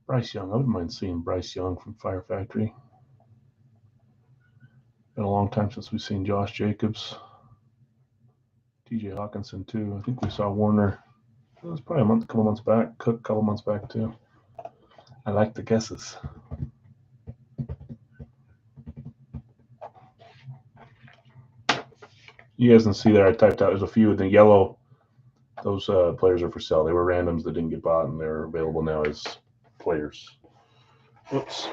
Bryce Young. I wouldn't mind seeing Bryce Young from Fire Factory. Been a long time since we've seen Josh Jacobs. TJ Hawkinson, too. I think we saw Warner. It was probably a couple months back. Cook, a couple months back, too. I like the guesses. You guys can see there I typed out, there's a few in the yellow. Those players are for sale. They were randoms that didn't get bought, and they're available now as players. Whoops.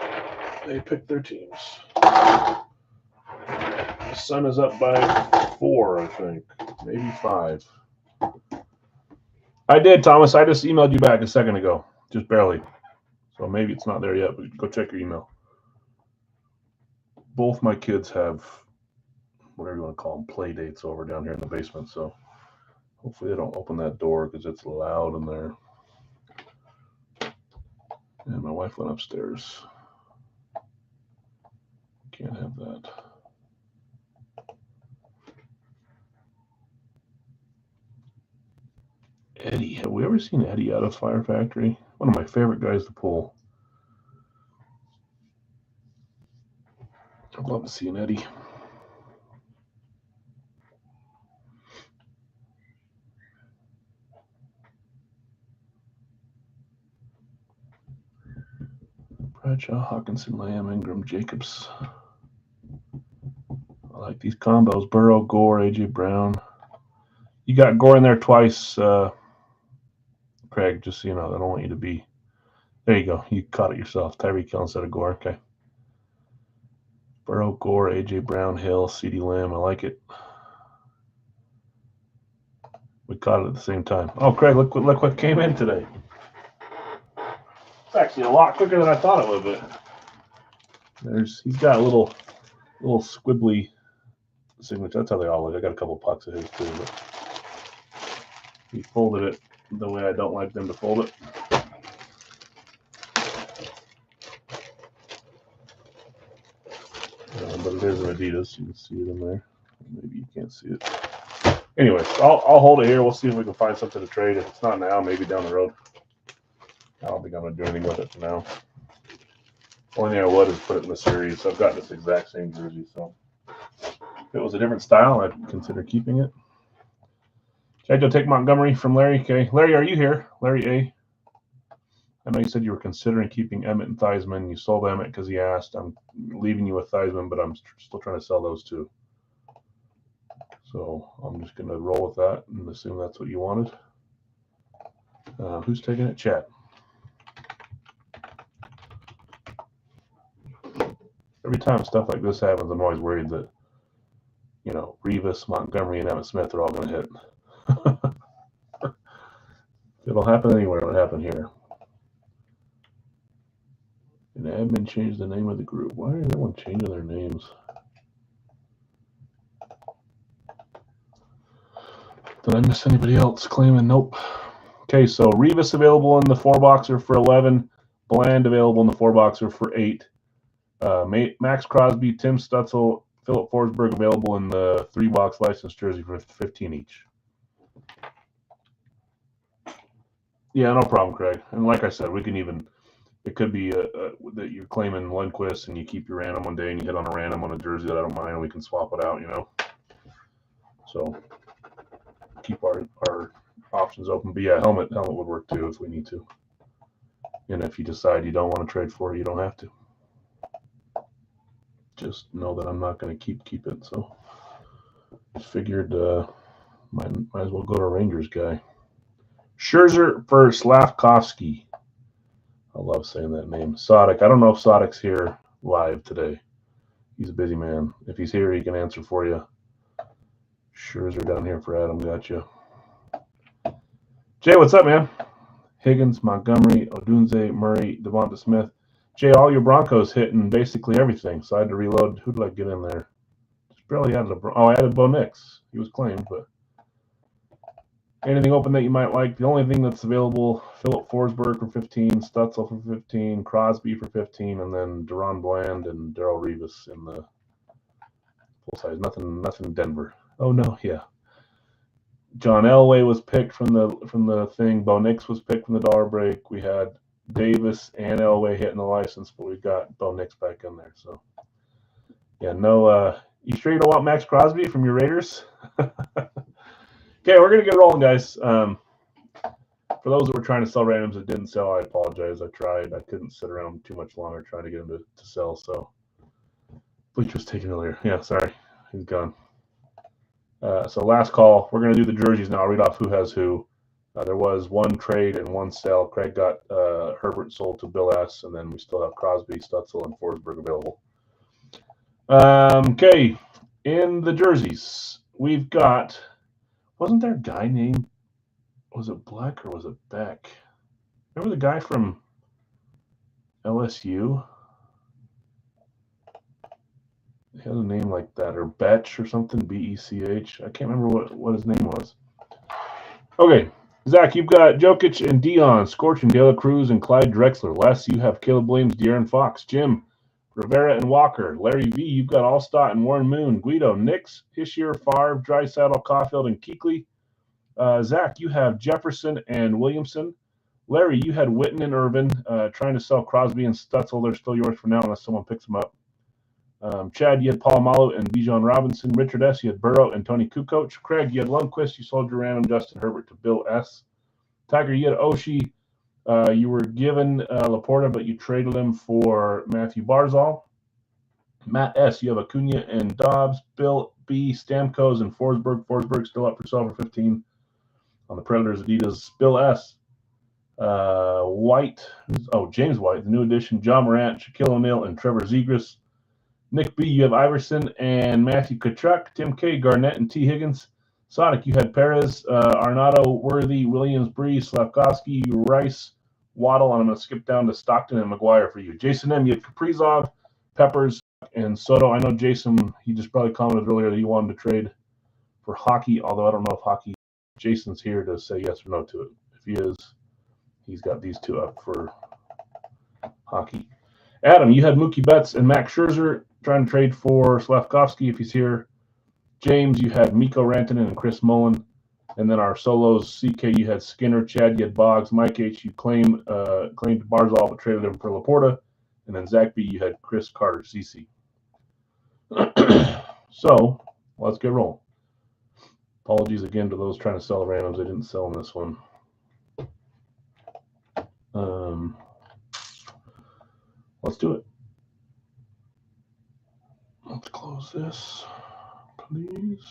They picked their teams. The Sun is up by 4, I think. Maybe 5. I did, Thomas. I just emailed you back a second ago. Just barely. So maybe it's not there yet, but go check your email. Both my kids have, whatever you want to call them, play dates over down here in the basement. So hopefully they don't open that door because it's loud in there. And my wife went upstairs. Can't have that. Eddie. Have we ever seen Eddie out of Fire Factory? One of my favorite guys to pull. I'd love to see an Eddie. Bradshaw, Hawkinson, Lamb, Ingram, Jacobs. I like these combos. Burrow, Gore, A.J. Brown. You got Gore in there twice, Craig, just so you know. I don't want you to be. There you go. You caught it yourself. Tyreek Hill instead of Gore. Okay. Burrow, Gore, A.J. Brown, Hill, CeeDee Lamb. I like it. We caught it at the same time. Oh, Craig, look what came in today. It's actually a lot quicker than I thought it would be. He's got a little squibbly signature. That's how they all look. I got a couple pucks of his too, but he folded it the way I don't like them to fold it. But it is an Adidas. You can see it in there. Maybe you can't see it. Anyways, I'll hold it here. We'll see if we can find something to trade. If it's not now, maybe down the road. I don't think I'm going to do anything with it for now. Only thing I would is put it in the series. I've got this exact same jersey, so if it was a different style, I'd consider keeping it. Okay, I'll take Montgomery from Larry. Okay, Larry, are you here? Larry A. I know you said you were considering keeping Emmett and Theismann. You sold Emmett because he asked. I'm leaving you with Theismann, but I'm still trying to sell those two. So I'm just going to roll with that and assume that's what you wanted. Who's taking it? Chat. Every time stuff like this happens, I'm always worried that, Revis, Montgomery, and Emmett Smith are all going to hit. It'll happen anywhere. It'll happen here. And admin changed the name of the group. Why is everyone changing their names? Did I miss anybody else claiming? Nope. Okay, so Revis available in the 4-boxer for 11. Bland available in the 4-boxer for 8. Max Crosby, Tim Stutzel, Philip Forsberg available in the 3-box licensed jersey for 15 each. Yeah, no problem, Craig. And like I said, we can even. It could be that you're claiming Lundqvist and you keep your random one day and you hit on a random on a jersey that I don't mind and we can swap it out, So keep our options open. But yeah, helmet would work too if we need to. And if you decide you don't want to trade for it, you don't have to. Just know that I'm not going to keep it. So figured might as well go to a Rangers guy. Scherzer for Slavkovsky. I love saying that name. Sodic. I don't know if Sodic's here live today. He's a busy man. If he's here, he can answer for you. Scherzer down here for Adam. Gotcha. Jay, what's up, man? Higgins, Montgomery, Odunze, Murray, Devonta Smith. Jay, all your Broncos hitting basically everything. So I had to reload. Who did I get in there? Just barely added I added Bo Nix. He was claimed, but anything open that you might like. The only thing that's available, Philip Forsberg for 15, Stutzel for 15, Crosby for 15, and then Deron Bland and Darrell Revis in the full size. Nothing Denver. Oh no, yeah. John Elway was picked from the thing. Bo Nix was picked from the dollar break. We had Davis and Elway hitting the license, but we've got Bo Nix back in there. So, yeah, no. You sure you don't want Max Crosby from your Raiders? Okay, we're gonna get rolling, guys. For those that were trying to sell randoms that didn't sell, I apologize. I tried. I couldn't sit around too much longer trying to get them to sell. So, Bleach was taken earlier. Yeah, sorry, he's gone. So last call. We're gonna do the jerseys now. I'll read off who has who. There was one trade and one sale. Craig got Herbert sold to Bill S, and then we still have Crosby, Stutzel, and Forsberg available. Okay, in the jerseys, we've got. Wasn't there a guy named? Was it Black or was it Beck? Remember the guy from LSU? He had a name like that, or Betch or something, B-E-C-H. I can't remember what his name was. Okay, Zach, you've got Jokic and Dion, Scorch and De La Cruz and Clyde Drexler. Les, you have Caleb Williams, De'Aaron Fox. Jim, Rivera and Walker. Larry V, you've got Allstott and Warren Moon. Guido, Nix, Hischier, Favre, Draisaitl, Caulfield, and Kuechly. Zach, you have Jefferson and Williamson. Larry, you had Witten and Irvin. Trying to sell Crosby and Stutzel. They're still yours for now unless someone picks them up. Chad, you had Polamalu and Bijan Robinson. Richard S., you had Burrow and Tony Kukoc. Craig, you had Lundqvist. You sold your random Justin Herbert to Bill S. Tiger, you had Oshie. You were given Laporta, but you traded him for Matthew Barzal. Matt S., you have Acuna and Dobbs. Bill B., Stamkos and Forsberg. Forsberg still up for sale for 15 on the Predators. Adidas. Bill S., White. James White, the new addition. John Morant, Shaquille O'Neal, and Trevor Zegras. Nick B., you have Iverson and Matthew Tkachuk. Tim K., Garnett, and T. Higgins. Sonic, you had Perez, Arnaudo, Worthy, Williams, Bree, Slavkovsky, Rice, Waddle, and I'm going to skip down to Stockton and McGuire for you. Jason M., you have Kaprizov, Peppers, and Soto. I know Jason, he just probably commented earlier that he wanted to trade for hockey, although I don't know if hockey, Jason's here to say yes or no to it. If he is, he's got these two up for hockey. Adam, you had Mookie Betts and Max Scherzer trying to trade for Slavkovsky if he's here. James, you had Mikko Rantanen and Chris Mullen. And then our solos, CK, you had Skinner. Chad, you had Boggs. Mike H., you claimed Barzal but traded him for Laporta. And then Zach B., you had Chris Carter, CC. So, let's get rolling. Apologies again to those trying to sell the randoms. I didn't sell in this one. Let's do it. Let's close this, please.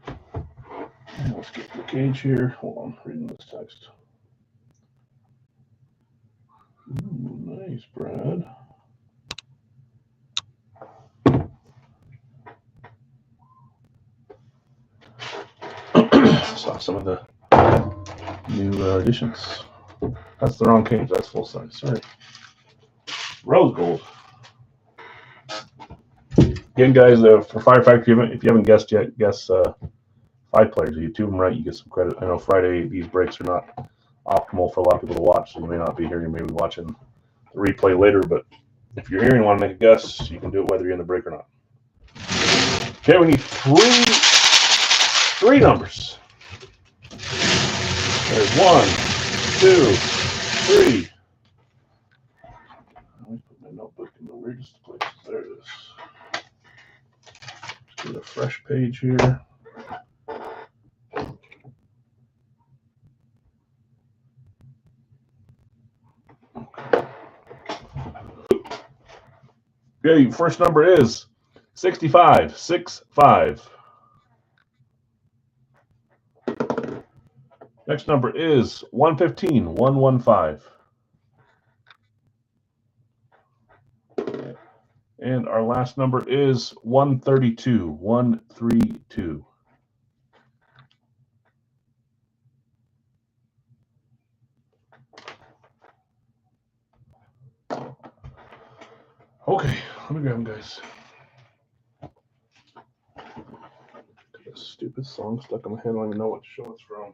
And let's get the cage here. Hold on, reading this text. Ooh, nice, Brad. Saw some of the new additions. That's the wrong cage. That's full size. Sorry. Rose gold. Again, guys, for Fire Factory, if you haven't guessed yet, guess 5 players. If you 2 of them right, you get some credit. I know Friday these breaks are not optimal for a lot of people to watch, so you may not be here. You may be watching the replay later, but if you're here and want to make a guess, you can do it whether you're in the break or not. Okay, we need three numbers. There's 1, 2, 3. I always put my notebook in the weirdest places. There it is. Let's get a fresh page here. Okay, first number is 65, 65. Next number is 115, 115. And our last number is 132, 132. Okay, let me grab them, guys. Got a stupid song stuck in my head. I don't even know what show it's from.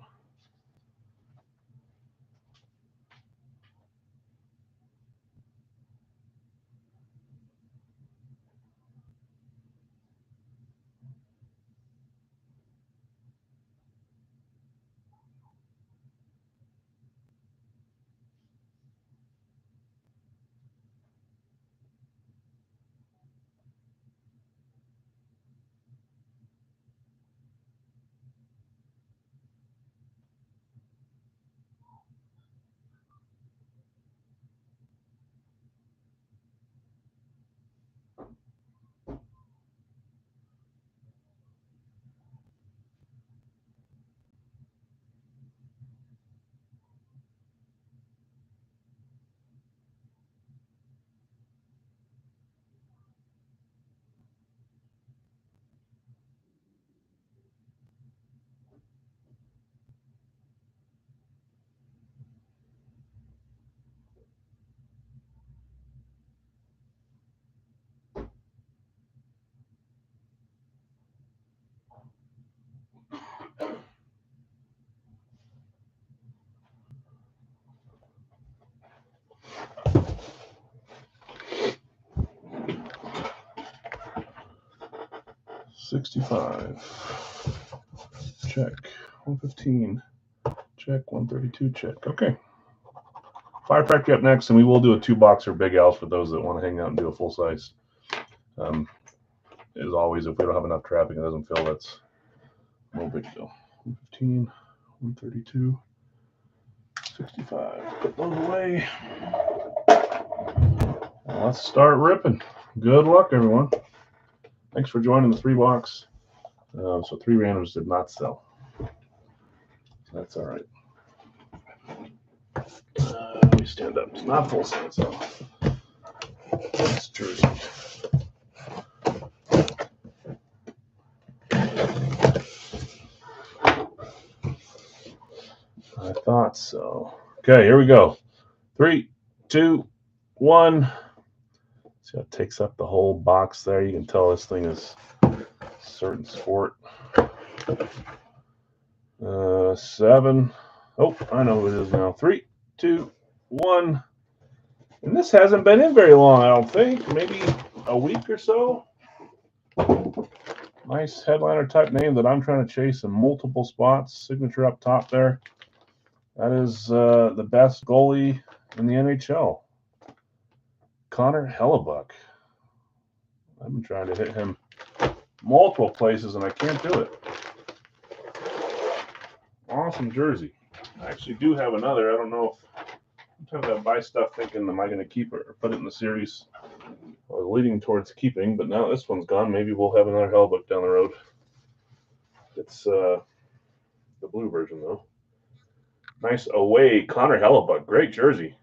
65. Check. 115. Check. 132. Check. Okay. Fire Factory up next, and we will do a 2-box or Big Al's for those that want to hang out and do a full size. As always, if we don't have enough traffic and it doesn't fill, that's no big deal. 115, 132, 65. Put those away. Let's start ripping. Good luck, everyone. Thanks for joining the 3-box. So 3 randoms did not sell. That's all right. Let me stand up. It's not full size, though. That's Jersey. I thought so. Okay, here we go. 3, 2, 1. See how it takes up the whole box there. You can tell this thing is a certain sport. 7. Oh, I know what it is now. 3, 2, 1. And this hasn't been in very long, I don't think. Maybe a week or so. Nice headliner type name that I'm trying to chase in multiple spots. Signature up top there. That is the best goalie in the NHL. Connor Hellebuyck. I've been trying to hit him multiple places and I can't do it. Awesome jersey. I actually do have another. I don't know if sometimes I buy stuff thinking, am I going to keep it or put it in the series? I was leading towards keeping, but now this one's gone. Maybe we'll have another Hellebuyck down the road. It's the blue version, though. Nice away, Connor Hellebuyck. Great jersey.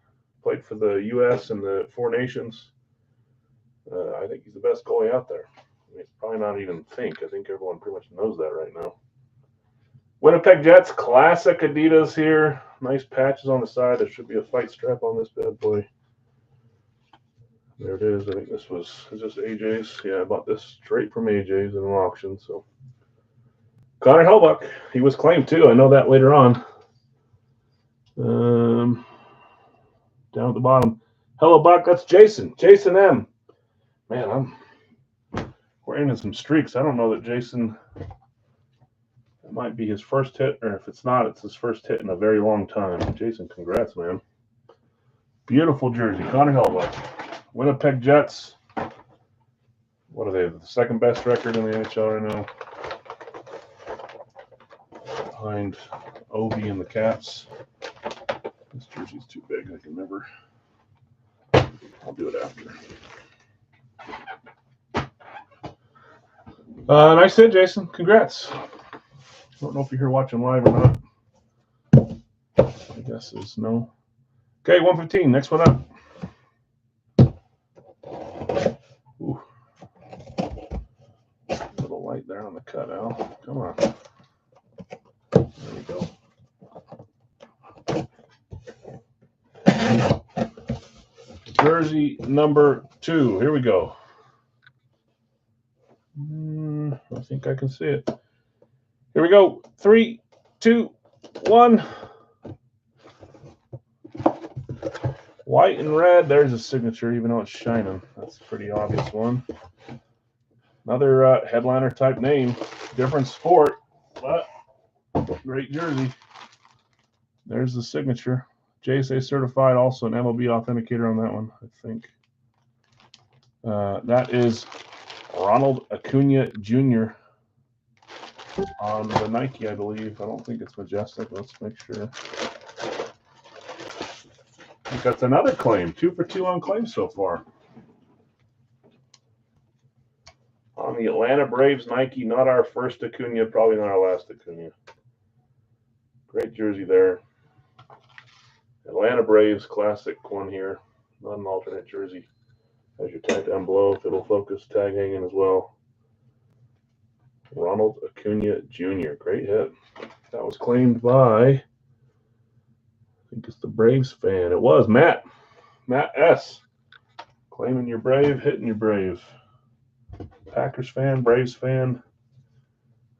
Played for the U.S. and the 4 Nations. I think he's the best goalie out there. I mean, probably not even think. I think everyone pretty much knows that right now. Winnipeg Jets, classic Adidas here. Nice patches on the side. There should be a fight strap on this bad boy. There it is. I think this was just AJ's. Yeah, I bought this straight from AJ's in an auction. So Connor Hellebuyck, he was claimed too. I know that later on. Down at the bottom, Hellebuyck. That's Jason. Jason M. Man, we're into some streaks. I don't know that Jason. It might be his first hit, or if it's not, it's his first hit in a very long time. Jason, congrats, man. Beautiful jersey, Connor Hellebuyck. Winnipeg Jets. What are they? The second best record in the NHL right now. Behind Ovi and the Caps. This jersey's too big. I can never. I'll do it after. Nice hit, Jason. Congrats. I don't know if you're here watching live or not. I guess is no. Okay, 115. Next one up. Ooh. A little light there on the cut, Al. Come on. There we go. Jersey number 2. Here we go. I think I can see it. Here we go. 3, 2, 1. White and red. There's a signature, even though it's shining. That's a pretty obvious one. Another headliner type name. Different sport, but great jersey. There's the signature. JSA certified, also an MLB authenticator on that one, I think. That is Ronald Acuna Jr. on the Nike, I believe. I don't think it's Majestic. Let's make sure. I think that's another claim. 2 for 2 on claims so far. On the Atlanta Braves Nike, not our first Acuna, probably not our last Acuna. Great jersey there. Atlanta Braves classic one here. Not an alternate jersey. Has your tag down below. If it'll focus, tag hanging as well. Ronald Acuna Jr. Great hit. That was claimed by, I think it's the Braves fan. It was Matt. Matt S. Claiming your Brave, hitting your Brave. Packers fan, Braves fan,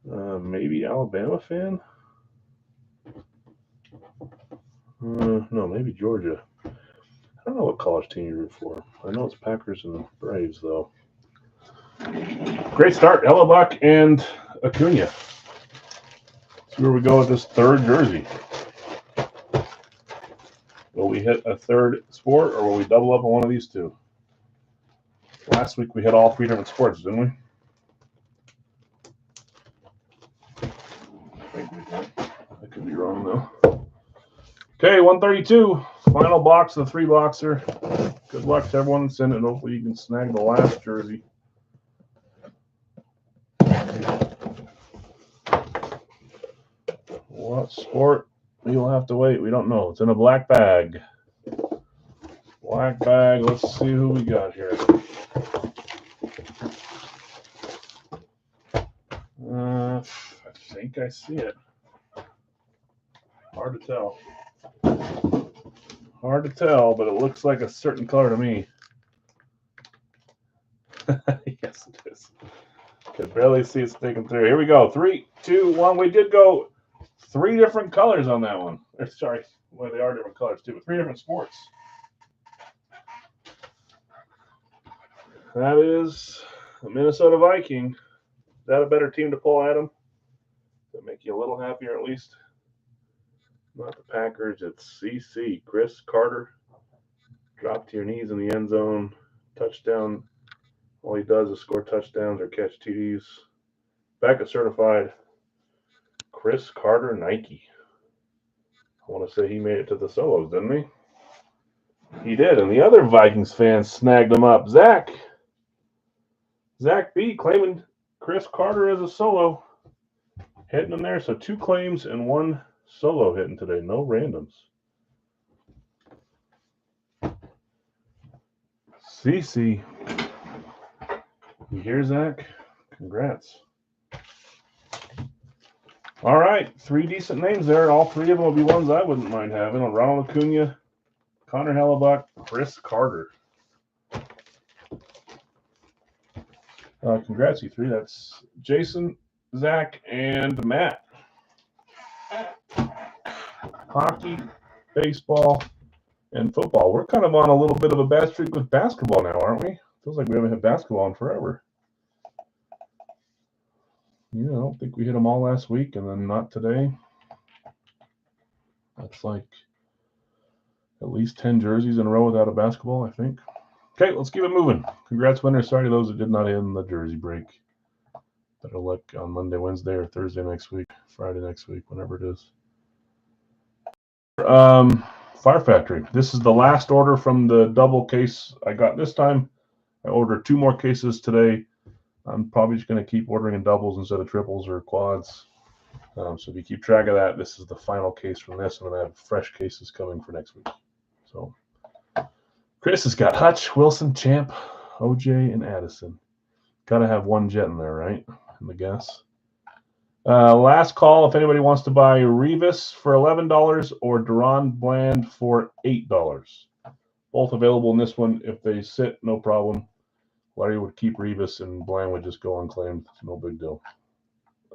maybe Alabama fan. No, maybe Georgia. I don't know what college team you root for. I know it's Packers and Braves, though. Great start, Hellebuck and Acuna. See where we go with this third jersey. Will we hit a third sport, or will we double up on one of these two? Last week we hit all 3 different sports, didn't we? I think we did. I could be wrong, though. Okay, 132. Final box of the 3-boxer. Good luck to everyone that's in it. Hopefully you can snag the last jersey. What sport? You'll have to wait. We don't know. It's in a black bag. Black bag. Let's see who we got here. I think I see it. Hard to tell. Hard to tell, but it looks like a certain color to me. Yes, it is. Could barely see it sticking through. Here we go. 3, 2, 1. We did go 3 different colors on that one. Sorry, well, they are different colors too, but 3 different sports. That is the Minnesota Viking. Is that a better team to pull, Adam? Does that make you a little happier at least? Not the Packers. It's CC. Chris Carter. Drop to your knees in the end zone. Touchdown. All he does is score touchdowns or catch TDs. Backup certified. Chris Carter, Nike. I want to say he made it to the solos, didn't he? He did, and the other Vikings fans snagged him up. Zach B claiming Chris Carter as a solo. Hitting him there, so 2 claims and 1 solo hitting today. No randoms. CC. You hear, Zach? Congrats. All right, 3 decent names there. All 3 of them will be ones I wouldn't mind having. Ronald Acuna, Connor Hellebuck, Chris Carter. Congrats, you 3. That's Jason, Zach, and Matt. Hockey, baseball, and football. We're kind of on a little bit of a bad streak with basketball now, aren't we? Feels like we haven't hit basketball in forever. Yeah, I don't think we hit them all last week, and then not today. That's like at least 10 jerseys in a row without a basketball, I think. Okay, let's keep it moving. Congrats, winners. Sorry to those that did not end the jersey break. Better luck on Monday, Wednesday, or Thursday next week, Friday next week, whenever it is. Fire Factory. This is the last order from the double case I got this time. I ordered 2 more cases today. I'm probably just going to keep ordering in doubles instead of triples or quads. So if you keep track of that, this is the final case from this. I'm going to have fresh cases coming for next week. So Chris has got Hutch, Wilson, Champ, OJ, and Addison. Got to have 1 Jet in there, right? I'm going to guess. Last call if anybody wants to buy Revis for $11 or Deron Bland for $8. Both available in this one. If they sit, no problem. Larry would keep Revis and Bland would just go unclaimed. It's no big deal.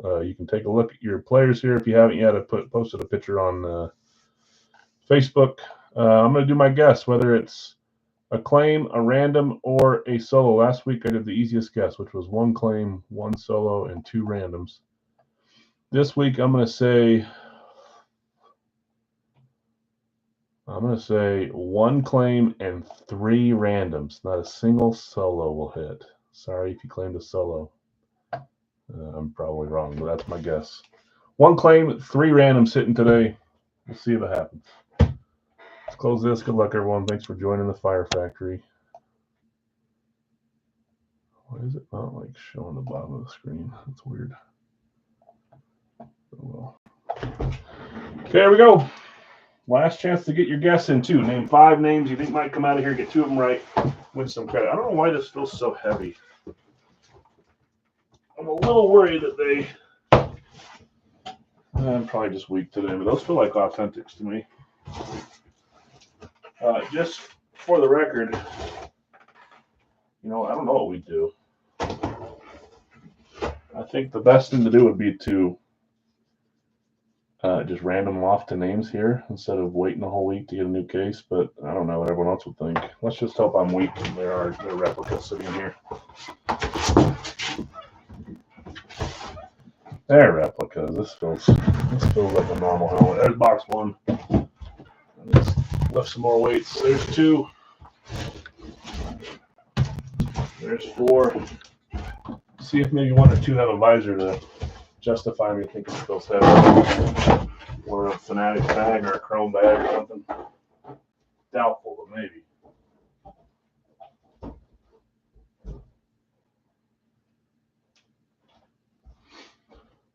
You can take a look at your players here if you haven't yet. I posted a picture on Facebook. I'm going to do my guess, whether it's a claim, a random, or a solo. Last week I did the easiest guess, which was 1 claim, 1 solo, and 2 randoms. This week I'm going to say 1 claim and 3 randoms. Not a single solo will hit. Sorry if you claimed a solo. I'm probably wrong, but that's my guess. 1 claim, 3 randoms hitting today. We'll see if it happens. Let's close this. Good luck, everyone. Thanks for joining the Fire Factory. Why is it not like showing the bottom of the screen? That's weird. Oh, well. Okay, here we go. Last chance to get your guess in, too. Name 5 names you think might come out of here. Get 2 of them right. Win some credit. I don't know why this feels so heavy. I'm a little worried that they... I'm probably just weak today, but those feel like authentics to me. Just for the record, I don't know what we do. I think the best thing to do would be to Just random them off to names here instead of waiting a whole week to get a new case. But I don't know what everyone else would think. Let's just hope I'm weak and there are replicas sitting here. They're replicas. This feels like a normal helmet. There's box one. Let's lift some more weights. There's two. There's four. See if maybe one or two have a visor to justify me thinking it feels heavy. Or a Fanatics bag or a chrome bag or something. Doubtful, but maybe.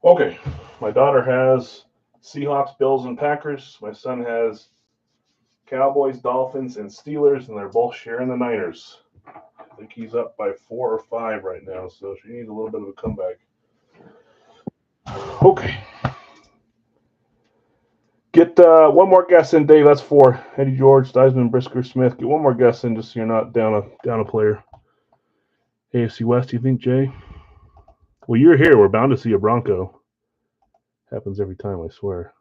Okay, my daughter has Seahawks, Bills, and Packers. My son has Cowboys, Dolphins, and Steelers, and they're both sharing the Niners. I think he's up by 4 or 5 right now, so she needs a little bit of a comeback. Okay. Get one more guess in, Dave. That's 4. Eddie George, Theismann, Brisker, Smith. Get one more guess in, just so you're not down a player. AFC West, you think, Jay? Well, you're here. We're bound to see a Bronco. Happens every time, I swear.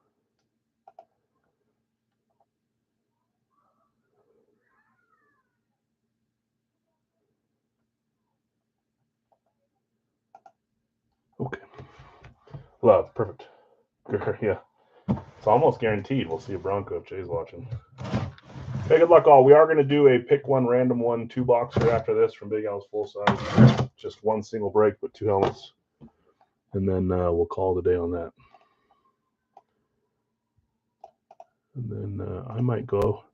Okay. Love, perfect. Yeah. It's almost guaranteed we'll see a Bronco if Jay's watching. Okay, good luck all. We are going to do a pick one, random one, 2-boxer after this from Big Al's Full Size. Just one single break, but 2 helmets. And then we'll call the day on that. And then I might go.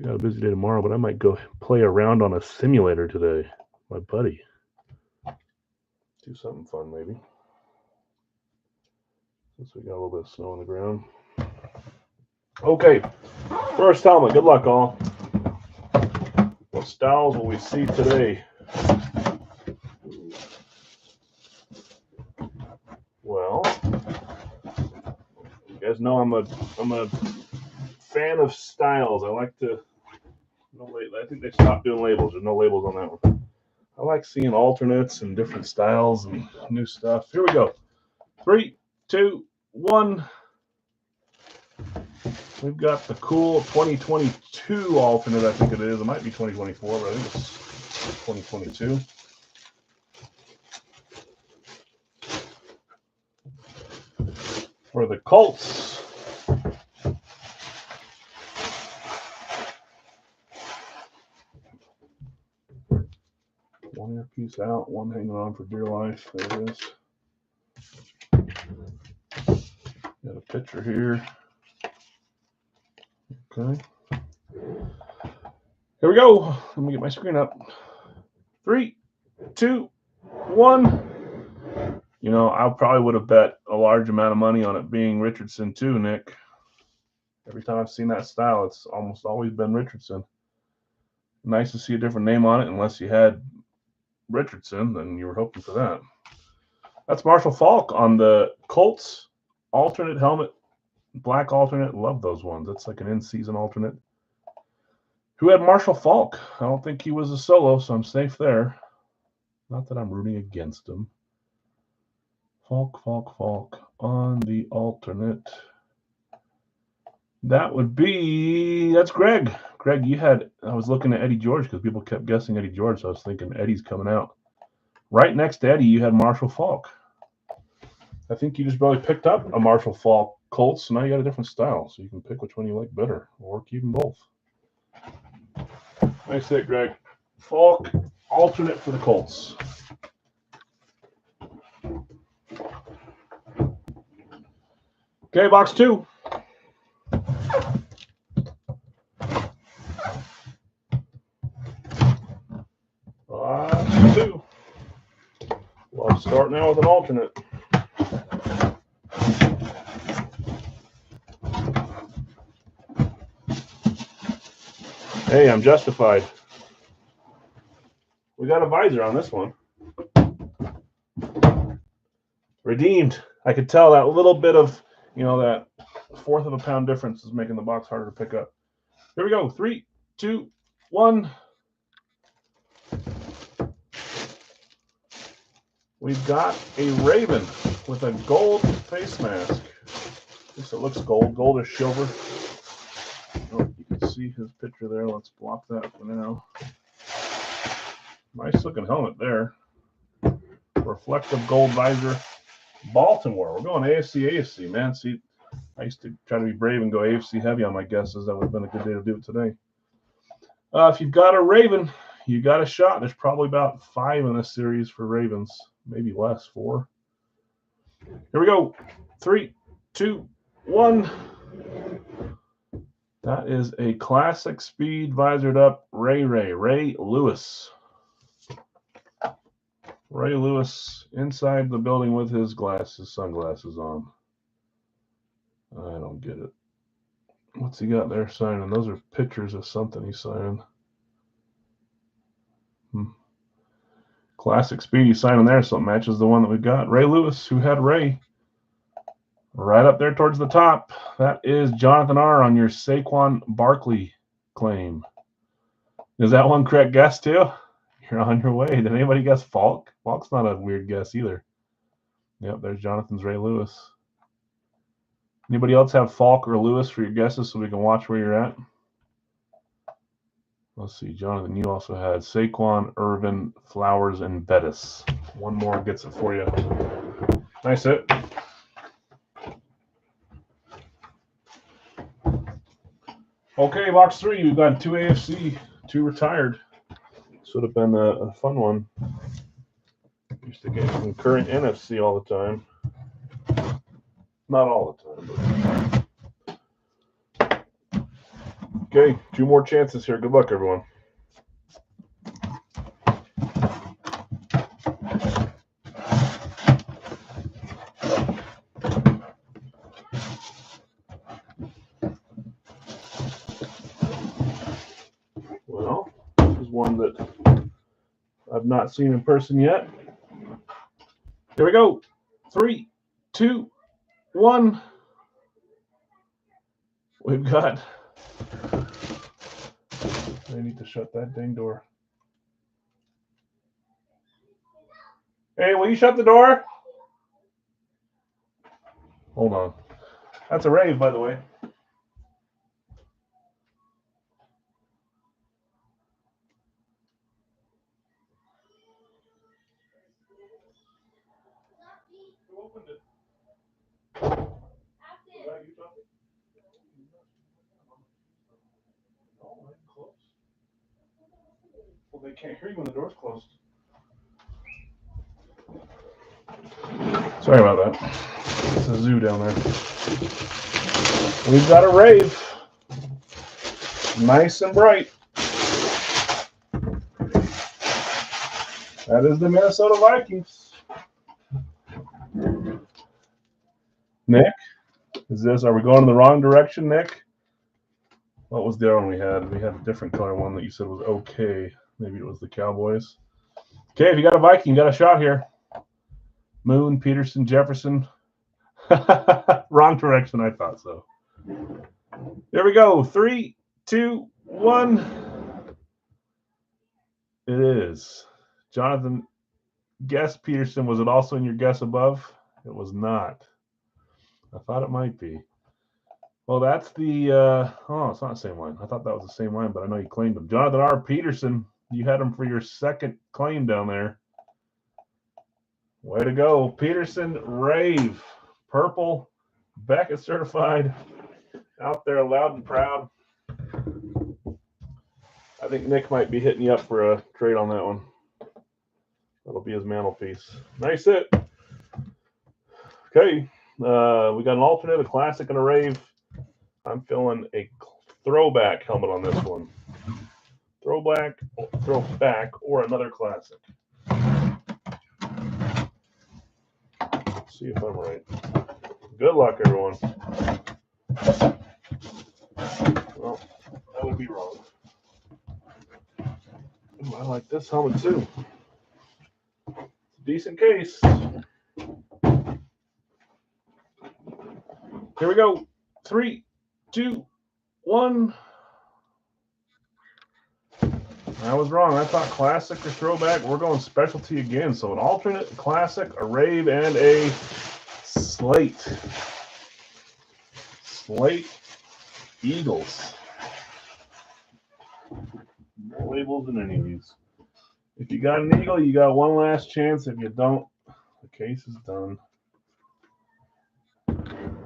I got a busy day tomorrow, but I might go play around on a simulator today. My buddy. Do something fun, maybe. Since we got a little bit of snow on the ground. Okay, first helmet. Good luck, all. What styles will we see today? Well, you guys know I'm a fan of styles. I like to. I think they stopped doing labels. There's no labels on that one. I like seeing alternates and different styles and new stuff. Here we go. 3, 2, 1. We've got the cool 2022 alternate, I think it is. It might be 2024, but I think it's 2022. For the Colts. One earpiece out, one hanging on for dear life. There it is. Got a picture here. Okay. Here we go. Let me get my screen up. 3, 2, 1. You know, I probably would have bet a large amount of money on it being Richardson too, Nick. Every time I've seen that style, it's almost always been Richardson. Nice to see a different name on it, unless you had Richardson, then you were hoping for that. That's Marshall Faulk on the Colts alternate helmet, black alternate. Love those ones. That's like an in-season alternate. Who had Marshall Faulk? I don't think he was a solo, so I'm safe there. Not that I'm rooting against him. Faulk on the alternate. That would be, that's Greg. Greg, you had, I was looking at Eddie George because people kept guessing Eddie George, so I was thinking Eddie's coming out. Right next to Eddie, you had Marshall Faulk. I think you just probably picked up a Marshall Faulk Colts, so now you got a different style, so you can pick which one you like better, or keep them both. Nice hit, Greg. Faulk, alternate for the Colts. Okay, box 2. Box 2. Love starting out with an alternate. Hey, I'm justified. We got a visor on this one. Redeemed. I could tell that little bit of, that 1/4 of a pound difference is making the box harder to pick up. Here we go. 3, 2, 1. We've got a Raven with a gold face mask. It looks gold, goldish silver. Oh, you can see his picture there. Let's block that for now. Nice looking helmet there. Reflective gold visor. Baltimore. We're going AFC, man. See, I used to try to be brave and go AFC heavy on my guesses. That would have been a good day to do it today. If you've got a Raven, you got a shot. There's probably about 5 in this series for Ravens. Maybe less, 4. Here we go. 3, 2, 1. That is a classic speed visored up Ray Lewis. Ray Lewis inside the building with his sunglasses on. I don't get it. What's he got there signing? Those are pictures of something he's signing. Classic speed he's signing there, so it matches the one that we got. Ray Lewis, who had Ray right up there towards the top. That is Jonathan R. on your Saquon Barkley claim. Is that one correct guess too? You're on your way. Did anybody guess Falk? Falk's not a weird guess either. Yep, there's Jonathan's Ray Lewis. Anybody else have Falk or Lewis for your guesses so we can watch where you're at? Let's see, Jonathan, you also had Saquon, Irvin, Flowers, and Bettis. One more gets it for you. Nice hit. Okay, box 3. We've got 2 AFC, 2 retired. This would have been a fun one. Used to get some current NFC all the time. Not all the time, but. Okay, 2 more chances here. Good luck, everyone. Well, this is one that I've not seen in person yet. Here we go. 3, 2, 1. We've got. I need to shut that dang door. Hey, will you shut the door? Hold on. That's a rave, by the way. Who opened it? Well, they can't hear you when the door's closed. Sorry about that. It's a zoo down there. We've got a rave. Nice and bright. That is the Minnesota Vikings. Nick, are we going in the wrong direction, Nick? What was the other one we had? We had a different color one that you said was okay. Maybe it was the Cowboys. Okay, if you got a Viking, you got a shot here. Moon, Peterson, Jefferson. Wrong direction, I thought so. There we go. 3, 2, 1. It is. Jonathan, guess Peterson. Was it also in your guess above? It was not. I thought it might be. Well, that's the, it's not the same line. I thought that was the same line, but I know you claimed him. Jonathan R. Peterson, you had him for your second claim down there. Way to go. Peterson, rave. Purple, Beckett certified. Out there loud and proud. I think Nick might be hitting you up for a trade on that one. That'll be his mantelpiece. Nice hit. Okay. We got an alternate, a classic, and a rave. I'm feeling a throwback helmet on this one. Throwback, or another classic. Let's see if I'm right. Good luck, everyone. Well, that would be wrong. Ooh, I like this helmet too. It's a decent case. Here we go. 3, 2, 1. I was wrong. I thought classic or throwback. We're going specialty again. So an alternate, classic, a rave, and a slate. Slate Eagles. No labels in any of these. If you got an Eagle, you got one last chance. If you don't, the case is done.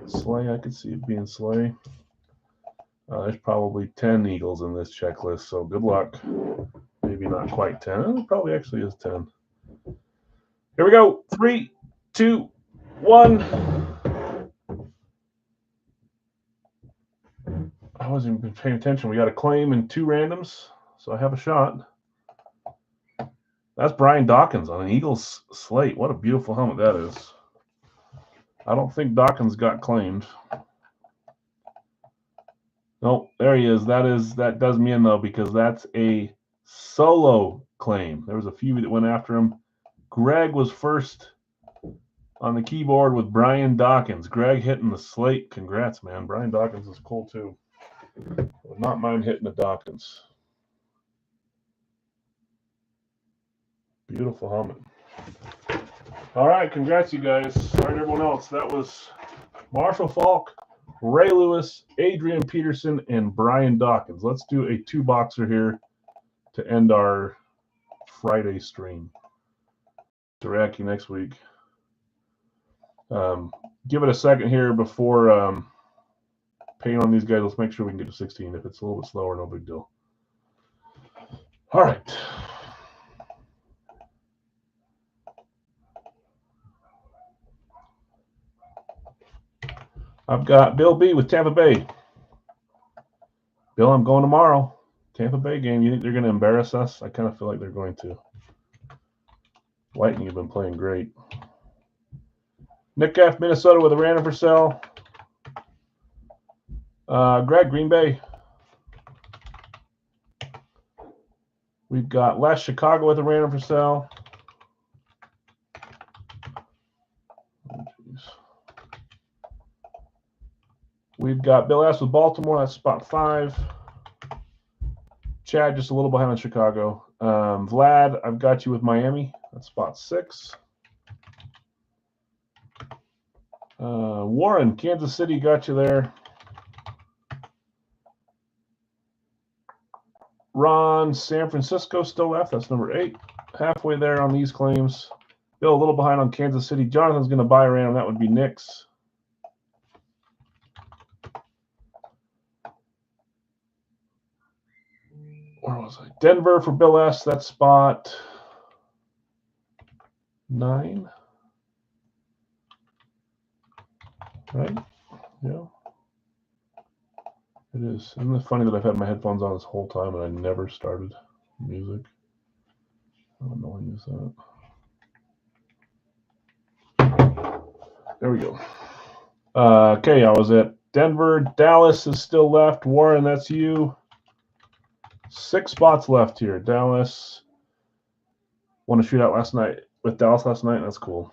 Slay, I could see it being Slay. There's probably 10 Eagles in this checklist, so good luck. Maybe not quite 10. It probably actually is 10. Here we go. 3, 2, 1. I wasn't even paying attention. We got a claim and 2 randoms, so I have a shot. That's Brian Dawkins on an Eagles slate. What a beautiful helmet that is. I don't think Dawkins got claimed. Nope, there he is. That does me in though, because that's a solo claim. There was a few that went after him. Greg was first on the keyboard with Brian Dawkins. Greg hitting the slate. Congrats, man. Brian Dawkins is cool too. Would not mind hitting the Dawkins. Beautiful helmet. All right, congrats, you guys. All right, everyone else. That was Marshall Faulk, Ray Lewis, Adrian Peterson, and Brian Dawkins. Let's do a 2-boxer here to end our Friday stream. Iraqi next week. Give it a second here before paying on these guys. Let's make sure we can get to 16. If it's a little bit slower, no big deal. All right. I've got Bill B with Tampa Bay. Bill, I'm going tomorrow. Tampa Bay game. You think they're going to embarrass us? I kind of feel like they're going to. Lightning have been playing great. Nick F, Minnesota with a random for sale. Greg, Green Bay. We've got Les, Chicago with a random for sale. We've got Bill S with Baltimore. That's spot 5. Chad just a little behind on Chicago. Vlad, I've got you with Miami. That's spot 6. Warren, Kansas City, got you there. Ron, San Francisco still left. That's number 8. Halfway there on these claims. Bill a little behind on Kansas City. Jonathan's going to buy a random. That would be Nick's. Where was I? Denver for Bill S. That's spot 9. Right? Yeah. It is. Isn't it funny that I've had my headphones on this whole time and I never started music? How annoying is that? There we go. Okay, I was at Denver. Dallas is still left. Warren, that's you. 6 spots left here. Dallas won a shootout last night with Dallas last night. That's cool.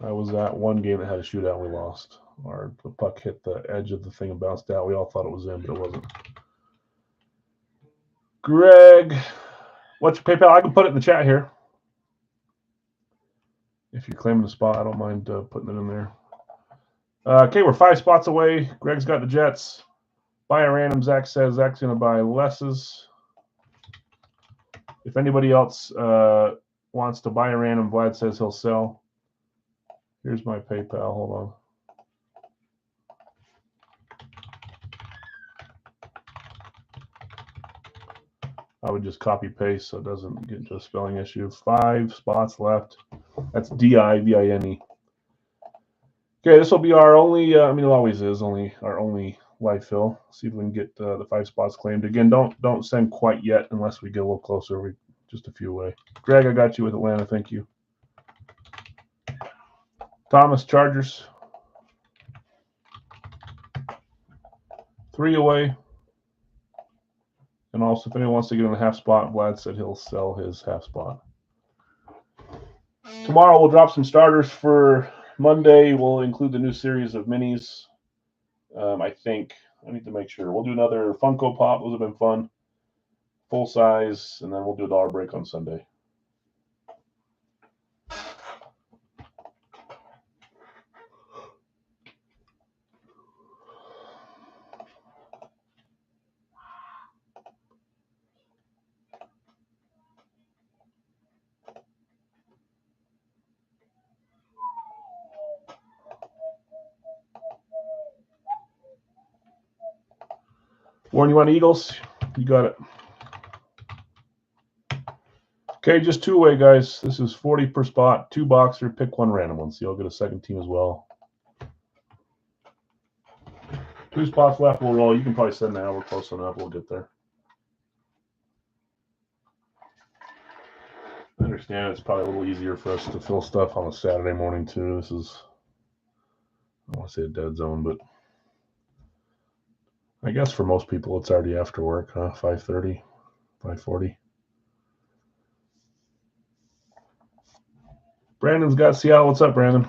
I was at one game that had a shootout and we lost. The puck hit the edge of the thing and bounced out. We all thought it was in, but it wasn't. Greg, what's your PayPal? I can put it in the chat here. If you're claiming the spot, I don't mind putting it in there. Okay, we're 5 spots away. Greg's got the Jets. Buy a random, Zach says. Zach's going to buy Les's. If anybody else wants to buy a random, Vlad says he'll sell. Here's my PayPal. Hold on. I would just copy paste so it doesn't get into a spelling issue. 5 spots left. That's D-I-V-I-N-E. Okay, this will be our only, it always is our only live fill. See if we can get the 5 spots claimed. Again, don't send quite yet unless we get a little closer. We're just a few away. Greg, I got you with Atlanta. Thank you. Thomas, Chargers. 3 away. And also, if anyone wants to get in the half spot, Vlad said he'll sell his half spot. Tomorrow, we'll drop some starters for Monday. We'll include the new series of minis. I think. I need to make sure. We'll do another Funko Pop. Those have been fun. Full size. And then we'll do a dollar break on Sunday. Warren, you want Eagles? You got it. Okay, just two-way, guys. This is 40 per spot, 2 boxer, pick one random one. So you'll get a second team as well. 2 spots left, we'll roll. You can probably send now. We're close enough. We'll get there. I understand it's probably a little easier for us to fill stuff on a Saturday morning, too. This is, I don't want to say a dead zone, but I guess for most people it's already after work, huh? 5:30, 5:40. Brandon's got Seattle. What's up, Brandon?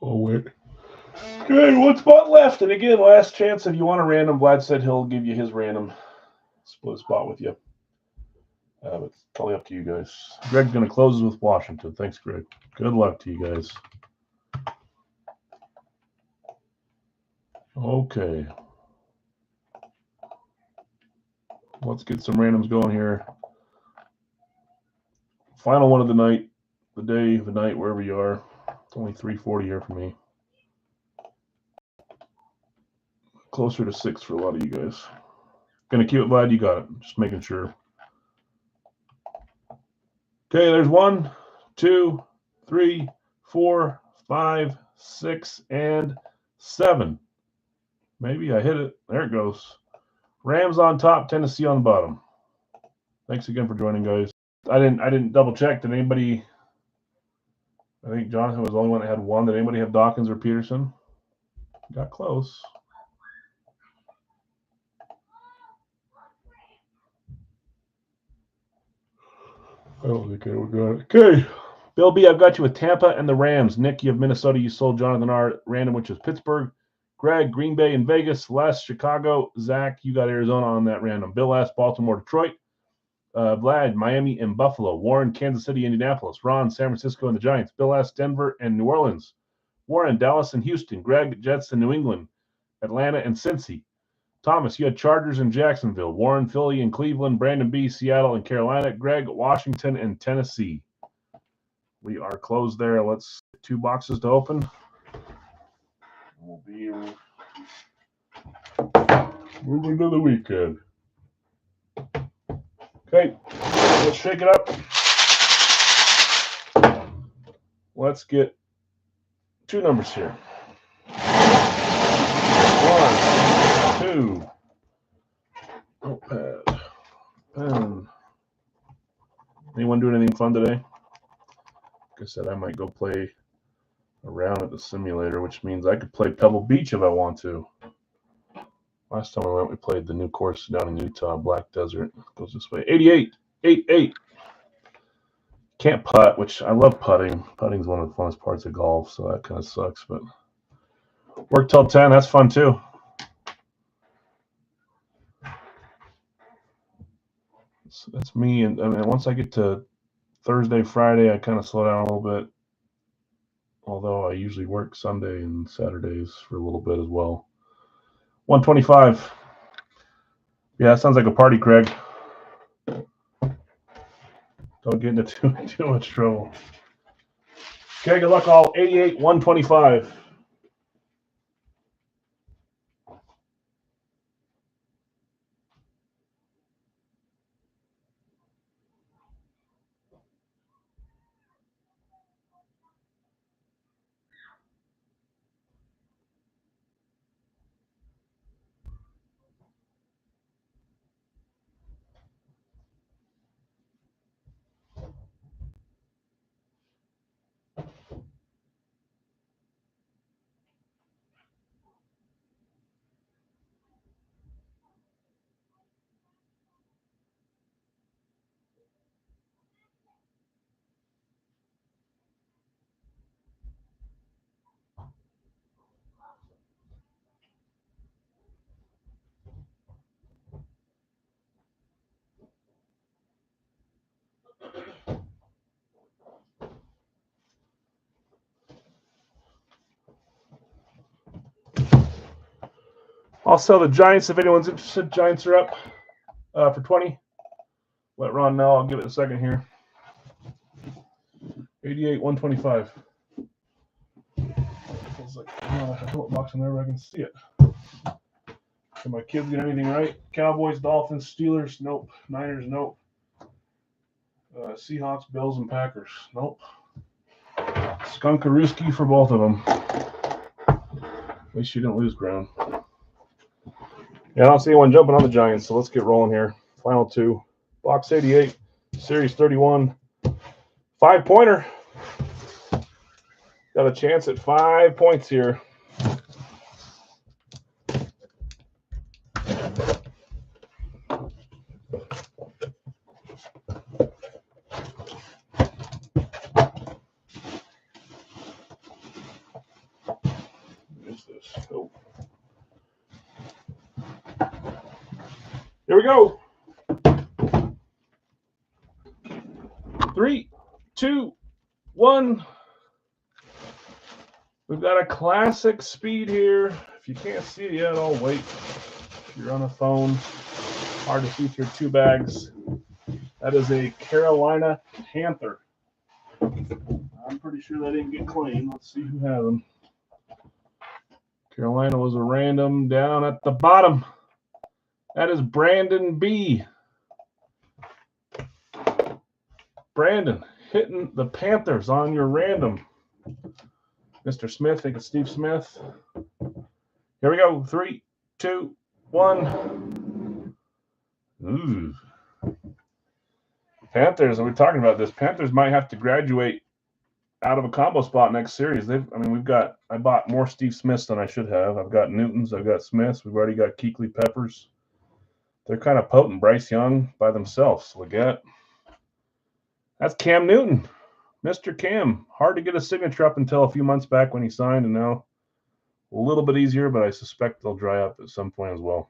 Oh, wait. Okay, 1 spot left. And again, last chance. If you want a random, Vlad said he'll give you his random split spot with you. But it's totally up to you guys. Greg's going to close with Washington. Thanks, Greg. Good luck to you guys. Okay. Let's get some randoms going here. Final one of the night, the day, the night, wherever you are. It's only 3:40 here for me. Closer to 6 for a lot of you guys. Gonna keep it, Vlad. You got it. Just making sure. Okay, there's 1, 2, 3, 4, 5, 6, and 7. Maybe I hit it. There it goes. Rams on top, Tennessee on the bottom. Thanks again for joining, guys. I didn't double check. Did anybody? I think Jonathan was the only one that had 1. Did anybody have Dawkins or Peterson? Got close. I don't think anyone got it. Okay. Bill B, I've got you with Tampa and the Rams. Nick, you have Minnesota. You sold Jonathan R. Random, which is Pittsburgh. Greg, Green Bay and Vegas. Les, Chicago. Zach, you got Arizona on that random. Bill S, Baltimore, Detroit. Vlad, Miami and Buffalo. Warren, Kansas City, Indianapolis. Ron, San Francisco and the Giants. Bill S, Denver and New Orleans. Warren, Dallas and Houston. Greg, Jets and New England. Atlanta and Cincy. Thomas, you had Chargers and Jacksonville. Warren, Philly and Cleveland. Brandon B, Seattle and Carolina. Greg, Washington and Tennessee. We are closed there. Let's get 2 boxes to open. We'll be moving to the weekend. Okay, let's shake it up. Let's get 2 numbers here. 1, 2. Notepad. Pen. Anyone doing anything fun today? Like I said, I might go play around at the simulator, which means I could play Pebble Beach if I want to. Last time I went, we played the new course down in Utah, Black Desert. It goes this way. 88. 8-8. Can't putt, which I love putting. Putting's one of the funnest parts of golf, so that kind of sucks. But work till 10. That's fun too. That's me. And once I get to Thursday, Friday, I kind of slow down a little bit. Although I usually work Sunday and Saturdays for a little bit as well. 125. Yeah, sounds like a party, Craig. Don't get into too much trouble. Okay, good luck all. 88, 125. I'll sell the Giants if anyone's interested. Giants are up for 20. Let Ron know. I'll give it a second here. 88, 125. was like, oh, I put a box in there where I can see it. Can my kids get anything right? Cowboys, Dolphins, Steelers, nope. Niners, nope. Seahawks, Bills, and Packers, nope. Skunkarooski for both of them. At least you didn't lose ground. Yeah, I don't see anyone jumping on the Giants, so let's get rolling here. Final two. Box 88, Series 31. 5-pointer. Got a chance at 5 points here. Oh. Here we go. 3, 2, 1. We've got a classic speed here. If you can't see it yet, I'll wait. If you're on a phone, hard to see through two bags. That is a Carolina Panther. I'm pretty sure that didn't get claimed. Let's see who has them. Carolina was a random down at the bottom. That is Brandon B. Brandon hitting the Panthers on your random. Mr. Smith, think it's Steve Smith. Here we go. 3, 2, 1. Ooh. Panthers, are we talking about this? Panthers might have to graduate out of a combo spot next series. I bought more Steve Smiths than I should have. I've got Newtons, I've got Smiths, we've already got Kuechly Peppers. They're kind of potent. Bryce Young by themselves. Leggett. That's Cam Newton. Mr. Cam. Hard to get a signature up until a few months back when he signed, and now a little bit easier, but I suspect they'll dry up at some point as well.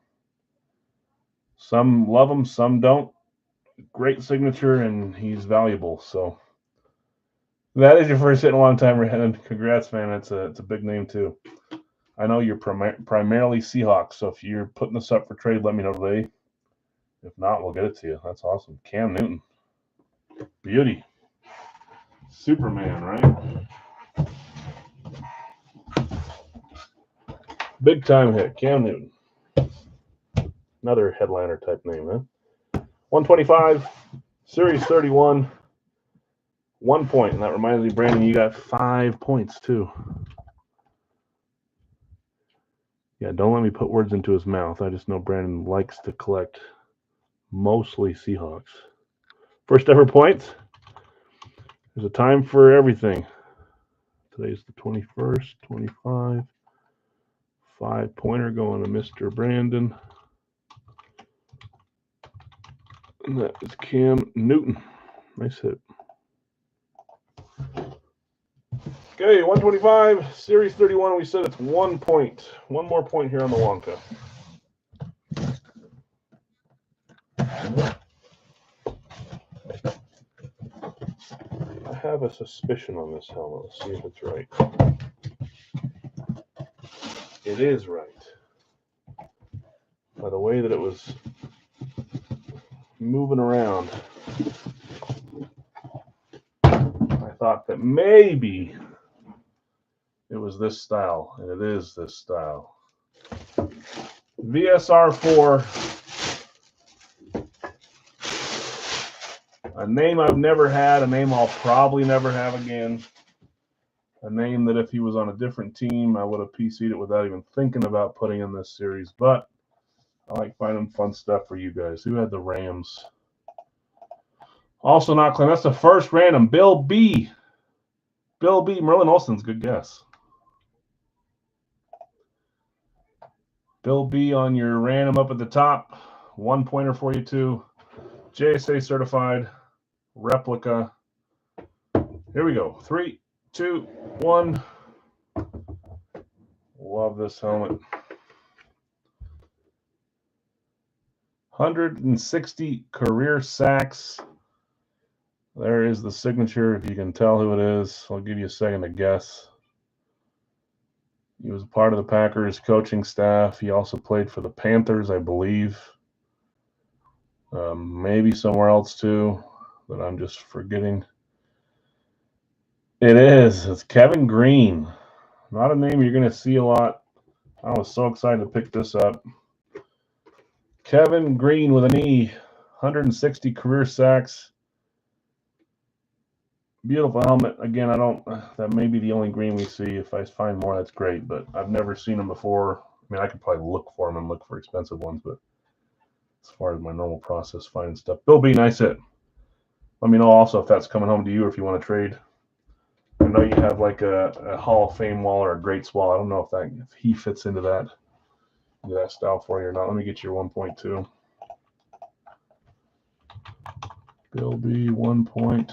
Some love him, some don't. Great signature, and he's valuable. So that is your first hit in a long time, Rhiannon. Congrats, man. It's a big name, too. I know you're primarily Seahawks, so if you're putting this up for trade, let me know today. If not, we'll get it to you. That's awesome. Cam Newton. Beauty. Superman, right? Big time hit. Cam Newton. Another headliner type name, huh? 125, Series 31, 1 point. And that reminds me, Brandon, you got 5 points, too. Yeah, don't let me put words into his mouth. I just know Brandon likes to collect mostly Seahawks. First ever points. There's a time for everything. Today's the 21st, 25. 5-pointer going to Mr. Brandon. And that is Cam Newton. Nice hit. Okay, 125, Series 31. We said it's 1 point. 1 more point here on the Wonka. I have a suspicion on this helmet. Let's see if it's right. It is right. By the way that it was moving around, I thought that maybe it was this style, and it is this style. VSR4. A name I've never had, a name I'll probably never have again. A name that if he was on a different team, I would have PC'd it without even thinking about putting in this series. But I like finding fun stuff for you guys. Who had the Rams? Also not claimed. That's the first random. Bill B. Bill B. Merlin Olsen's good guess. Bill B. on your random up at the top. 1 pointer for you too. JSA certified. Replica. Here we go. 3, 2, 1. Love this helmet. 160 career sacks. There is the signature. If you can tell who it is, I'll give you a second to guess. He was part of the Packers coaching staff. He also played for the Panthers, I believe. Maybe somewhere else too, that I'm just forgetting. It is. It's Kevin Green. Not a name you're going to see a lot. I was so excited to pick this up. Kevin Green with an E, 160 career sacks. Beautiful helmet. Again, that may be the only green we see. If I find more, that's great, but I've never seen them before. I mean, I could probably look for them and look for expensive ones, but as far as my normal process finding stuff. Bill B, nice hit. Let me know also if that's coming home to you or if you want to trade. I know you have like a Hall of Fame wall or a Greats wall. I don't know if he fits into that style for you or not. Let me get your 1.2. Bill B, 1 point.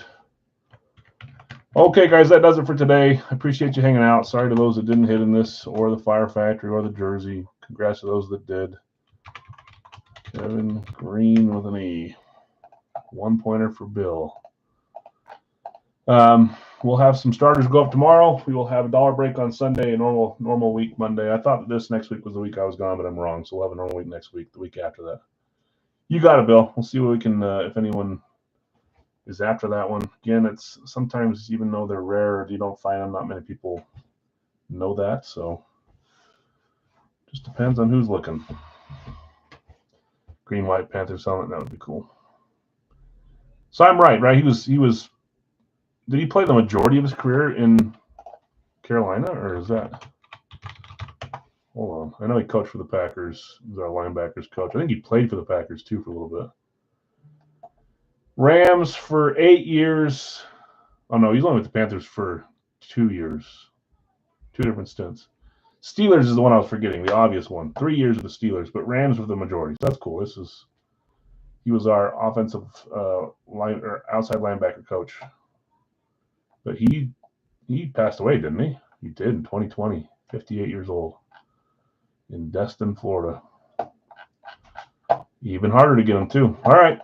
Okay, guys, that does it for today. I appreciate you hanging out. Sorry to those that didn't hit in this or the Fire Factory or the jersey. Congrats to those that did. Kevin Green with an E. 1-pointer for Bill. We'll have some starters go up tomorrow. We will have a dollar break on Sunday, a normal week Monday. I thought this next week was the week I was gone, but I'm wrong. So we'll have a normal week next week, the week after that. You got it, Bill. We'll see what we can, if anyone is after that one. Again, it's sometimes, even though they're rare, you don't find them. Not many people know that. So just depends on who's looking. Green, white, Panthers helmet, that would be cool. So I'm right? He was. Did he play the majority of his career in Carolina, or is that? Hold on. I know he coached for the Packers. He was our linebackers coach. I think he played for the Packers too for a little bit. Rams for 8 years. Oh no, he's only with the Panthers for 2 years. 2 different stints. Steelers is the one I was forgetting, the obvious one. 3 years with the Steelers, but Rams were the majority. So that's cool. He was our offensive outside linebacker coach. But he passed away, didn't he? He did in 2020, 58 years old, in Destin, Florida. Even harder to get him, too. All right.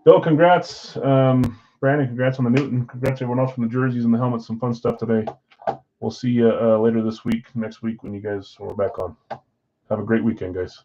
Bill, congrats. Brandon, congrats on the Newton. Congrats everyone else from the jerseys and the helmets. Some fun stuff today. We'll see you later this week, next week when you guys are back on. Have a great weekend, guys.